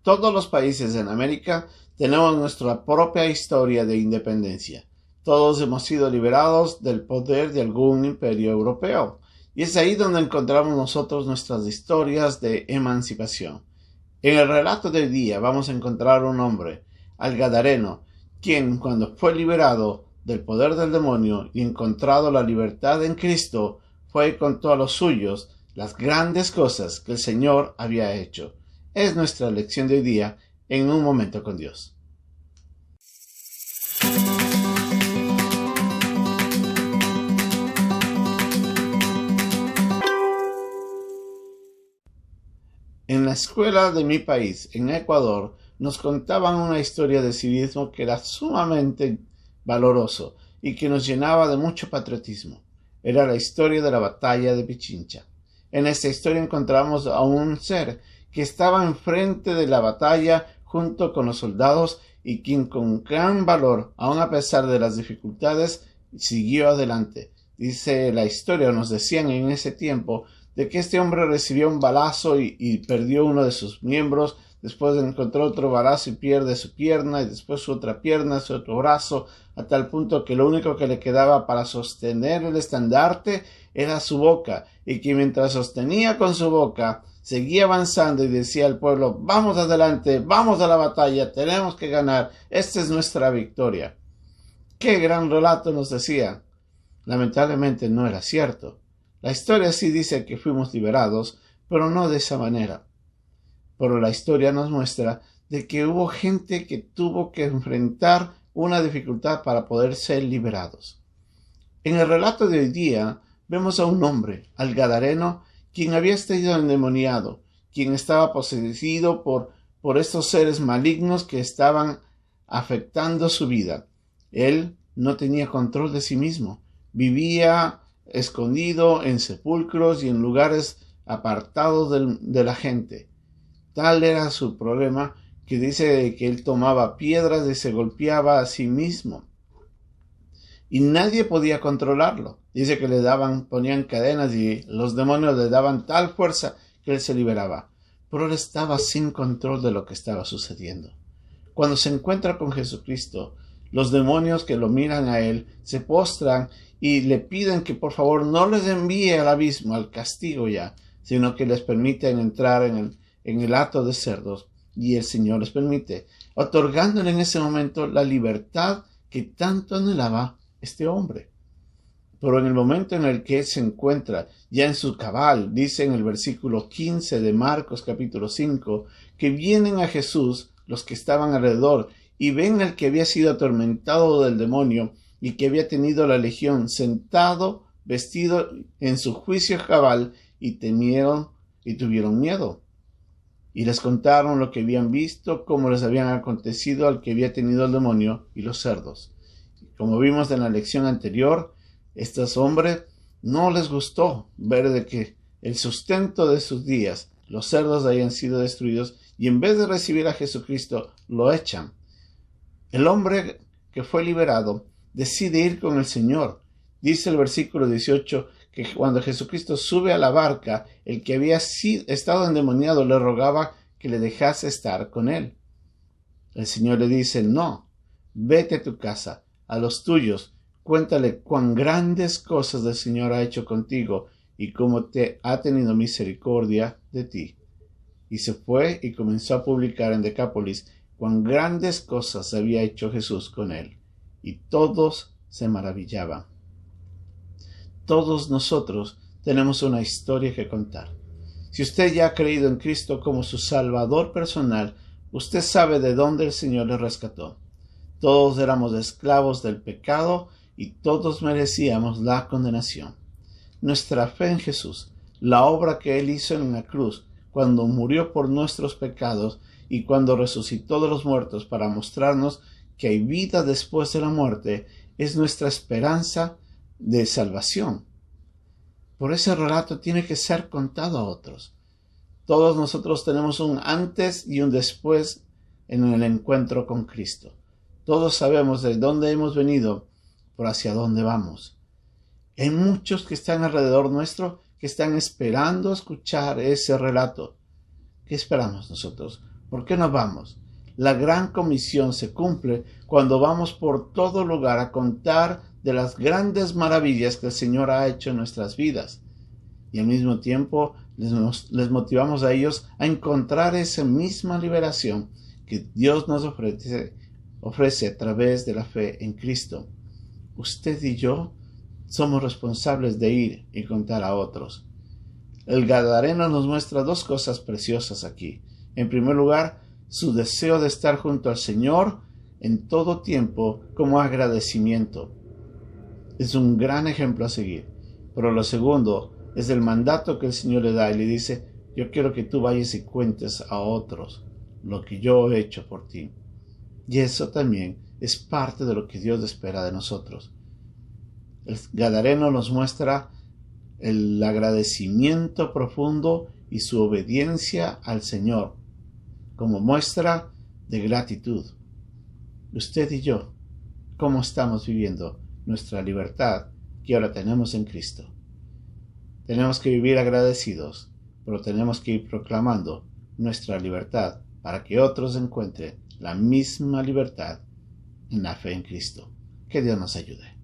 Todos los países en América tenemos nuestra propia historia de independencia. Todos hemos sido liberados del poder de algún imperio europeo. Y es ahí donde encontramos nosotros nuestras historias de emancipación. En el relato del día vamos a encontrar un hombre, al Gadareno, quien cuando fue liberado del poder del demonio y encontrado la libertad en Cristo, fue y contó a los suyos las grandes cosas que el Señor había hecho. Es nuestra lección de hoy día en Un Momento con Dios. En la escuela de mi país, en Ecuador, nos contaban una historia de civismo que era sumamente valoroso y que nos llenaba de mucho patriotismo. Era la historia de la batalla de Pichincha. En esta historia encontramos a un ser que estaba enfrente de la batalla junto con los soldados y quien con gran valor, aun a pesar de las dificultades, siguió adelante. Dice la historia, nos decían en ese tiempo, de que este hombre recibió un balazo y perdió uno de sus miembros, después encontró otro balazo y pierde su pierna, y después su otra pierna, su otro brazo, a tal punto que lo único que le quedaba para sostener el estandarte era su boca, y que mientras sostenía con su boca, seguía avanzando y decía al pueblo, vamos adelante, vamos a la batalla, tenemos que ganar, esta es nuestra victoria. ¡Qué gran relato nos decía! Lamentablemente no era cierto. La historia sí dice que fuimos liberados, pero no de esa manera. Pero la historia nos muestra de que hubo gente que tuvo que enfrentar una dificultad para poder ser liberados. En el relato de hoy día vemos a un hombre, al Gadareno, quien había estado endemoniado, quien estaba poseído por estos seres malignos que estaban afectando su vida. Él no tenía control de sí mismo, vivía escondido en sepulcros y en lugares apartados de la gente. Tal era su problema que dice que él tomaba piedras y se golpeaba a sí mismo. Y nadie podía controlarlo. Dice que ponían cadenas y los demonios le daban tal fuerza que él se liberaba. Pero él estaba sin control de lo que estaba sucediendo. Cuando se encuentra con Jesucristo, los demonios que lo miran a él se postran y le piden que por favor no les envíe al abismo, al castigo ya, sino que les permiten entrar en el hato de cerdos, y el Señor les permite, otorgándole en ese momento la libertad que tanto anhelaba este hombre. Pero en el momento en el que él se encuentra ya en su cabal, dice en el versículo 15 de Marcos capítulo 5, que vienen a Jesús los que estaban alrededor y ven al que había sido atormentado del demonio y que había tenido la legión sentado, vestido en su juicio cabal, y temieron y tuvieron miedo. Y les contaron lo que habían visto, cómo les habían acontecido al que había tenido el demonio y los cerdos. Como vimos en la lección anterior, estos hombres no les gustó ver de que el sustento de sus días, los cerdos hayan sido destruidos, y en vez de recibir a Jesucristo, lo echan. El hombre que fue liberado decide ir con el Señor. Dice el versículo 18 que cuando Jesucristo sube a la barca, el que había estado endemoniado le rogaba que le dejase estar con él. El Señor le dice, no, vete a tu casa, a los tuyos, cuéntale cuán grandes cosas el Señor ha hecho contigo y cómo te ha tenido misericordia de ti. Y se fue y comenzó a publicar en Decápolis cuán grandes cosas había hecho Jesús con él. Y todos se maravillaban. Todos nosotros tenemos una historia que contar. Si usted ya ha creído en Cristo como su Salvador personal, usted sabe de dónde el Señor le rescató. Todos éramos esclavos del pecado y todos merecíamos la condenación. Nuestra fe en Jesús, la obra que Él hizo en la cruz, cuando murió por nuestros pecados y cuando resucitó de los muertos para mostrarnos que hay vida después de la muerte, es nuestra esperanza de salvación. Por ese relato tiene que ser contado a otros. Todos nosotros tenemos un antes y un después en el encuentro con Cristo. Todos sabemos de dónde hemos venido, por hacia dónde vamos. Hay muchos que están alrededor nuestro que están esperando escuchar ese relato. ¿Qué esperamos nosotros? ¿Por qué no vamos? La gran comisión se cumple cuando vamos por todo lugar a contar de las grandes maravillas que el Señor ha hecho en nuestras vidas. Y al mismo tiempo les motivamos a ellos a encontrar esa misma liberación que Dios nos ofrece a través de la fe en Cristo. Usted y yo somos responsables de ir y contar a otros. El Gadareno nos muestra dos cosas preciosas aquí. En primer lugar, su deseo de estar junto al Señor en todo tiempo como agradecimiento. Es un gran ejemplo a seguir. Pero lo segundo es el mandato que el Señor le da y le dice: yo quiero que tú vayas y cuentes a otros lo que yo he hecho por ti. Y eso también es parte de lo que Dios espera de nosotros. El Gadareno nos muestra el agradecimiento profundo y su obediencia al Señor como muestra de gratitud. Usted y yo, ¿cómo estamos viviendo nuestra libertad que ahora tenemos en Cristo? Tenemos que vivir agradecidos, pero tenemos que ir proclamando nuestra libertad para que otros encuentren la misma libertad en la fe en Cristo. Que Dios nos ayude.